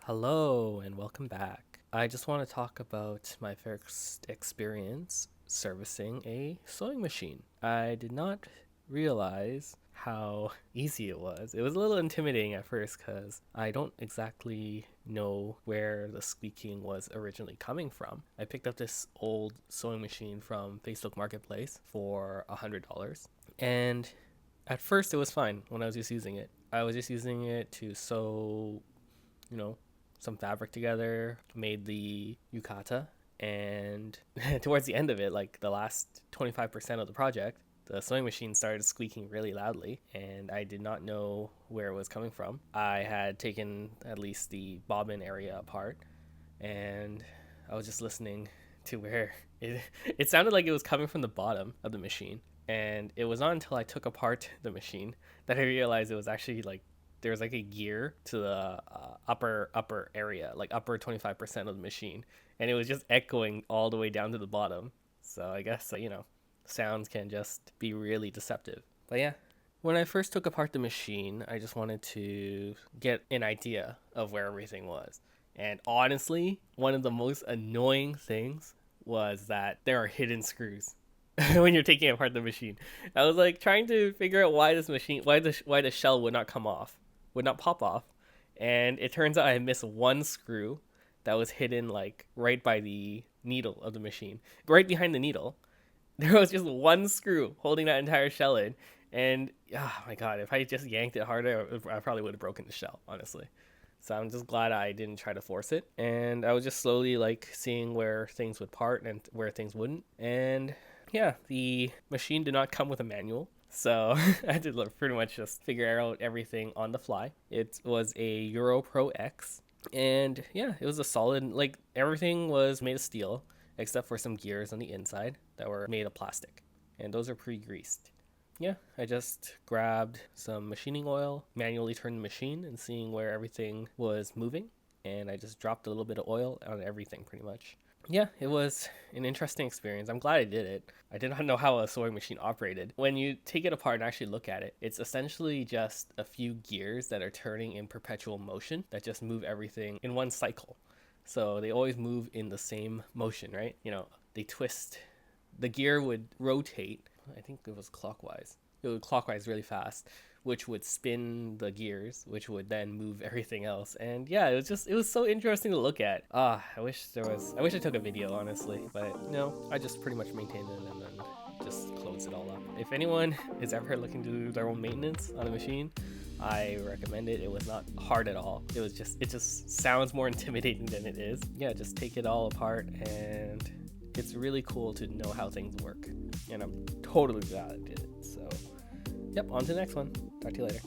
Hello and welcome back. I just want to talk about my first experience servicing a sewing machine. I did not realize how easy it was. It was a little intimidating at first because I don't exactly know where the squeaking was originally coming from. I picked up this old sewing machine from Facebook Marketplace for $100, and at first it was fine when I was just using it. I was just using it to sew, you know, some fabric together, made the yukata, and towards the end of it, like the last 25% of the project, the sewing machine started squeaking really loudly, and I did not know where it was coming from. I had taken at least the bobbin area apart, and I was just listening to where it sounded like it was coming from the bottom of the machine. And it was not until I took apart the machine that I realized it was actually like there was like a gear to the upper area, like upper 25% of the machine, and it was just echoing all the way down to the bottom. So I guess sounds can just be really deceptive. But yeah, when I first took apart the machine, I just wanted to get an idea of where everything was. And honestly, one of the most annoying things was that there are hidden screws when you're taking apart the machine. I was like trying to figure out why the shell would not come off, would not pop off, and it turns out I missed one screw that was hidden like right by the needle of the machine, right behind the needle. There was just one screw holding that entire shell in, and oh my god, if I just yanked it harder, I probably would have broken the shell, honestly. So I'm just glad I didn't try to force it, and I was just slowly like seeing where things would part and where things wouldn't. And yeah, the machine did not come with a manual, so I had to pretty much just figure out everything on the fly. It was a Euro Pro X, and yeah, it was a solid, like everything was made of steel except for some gears on the inside that were made of plastic, and those are pre-greased. Yeah, I just grabbed some machining oil, manually turned the machine and seeing where everything was moving, and I just dropped a little bit of oil on everything pretty much. Yeah, it was an interesting experience. I'm glad I did it. I did not know how a sewing machine operated. When you take it apart and actually look at it, it's essentially just a few gears that are turning in perpetual motion that just move everything in one cycle. So they always move in the same motion, right? They twist. The gear would rotate. I think it was clockwise. It would clockwise really fast, which would spin the gears, which would then move everything else. And yeah, it was so interesting to look at. I wish I took a video, honestly, but no, I just pretty much maintained it and then just closed it all up. If anyone is ever looking to do their own maintenance on a machine, I recommend it. It was not hard at all. It just sounds more intimidating than it is. Yeah, just take it all apart, and it's really cool to know how things work. And I'm totally glad I did it. So, yep, on to the next one. Talk to you later.